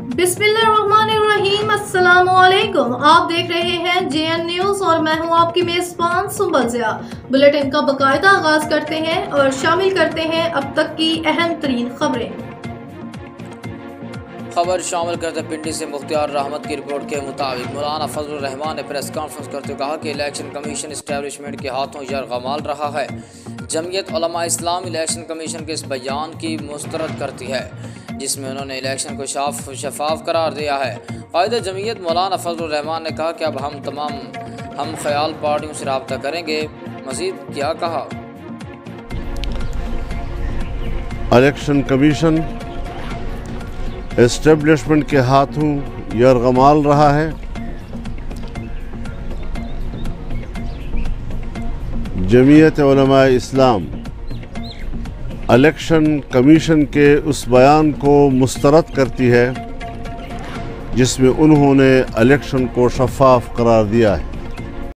बिस्मिल्लाहिर्रहमानिर्रहीम, अस्सलामुअलैकुम। आप देख रहे हैं JN न्यूज़ और मैं हूं आपकी मेज़बान सुंबल ज़िया। बुलेटिन का बाकायदा आगाज करते हैं और शामिल करते हैं अब तक की अहम तरीन खबरें। खबर शामिल करते पिंडी से मुख्तियार रहमत की रिपोर्ट के मुताबिक मौलाना फजलुर रहमान ने प्रेस कॉन्फ्रेंस करते हुए कहा कि इलेक्शन कमीशन इस्टेब्लिशमेंट के हाथों यरगमाल रहा है। जमीयत उलमा इस्लाम इलेक्शन कमीशन के इस बयान की मुस्तरद करती है जिसमें उन्होंने इलेक्शन को शफाफ करार दिया है। कायदे जमीयत मौलाना फजलुर रहमान ने कहा कि अब हम तमाम हम ख्याल पार्टियों से रब्ता करेंगे। मजीद क्या कहा? इलेक्शन कमीशन एस्टेब्लिशमेंट के हाथों यरगमाल रहा है। जमीयत उलमा इस्लाम इलेक्शन कमीशन के उस बयान को मुस्तरद करती है जिसमें उन्होंने इलेक्शन को शफाफ करार दिया है।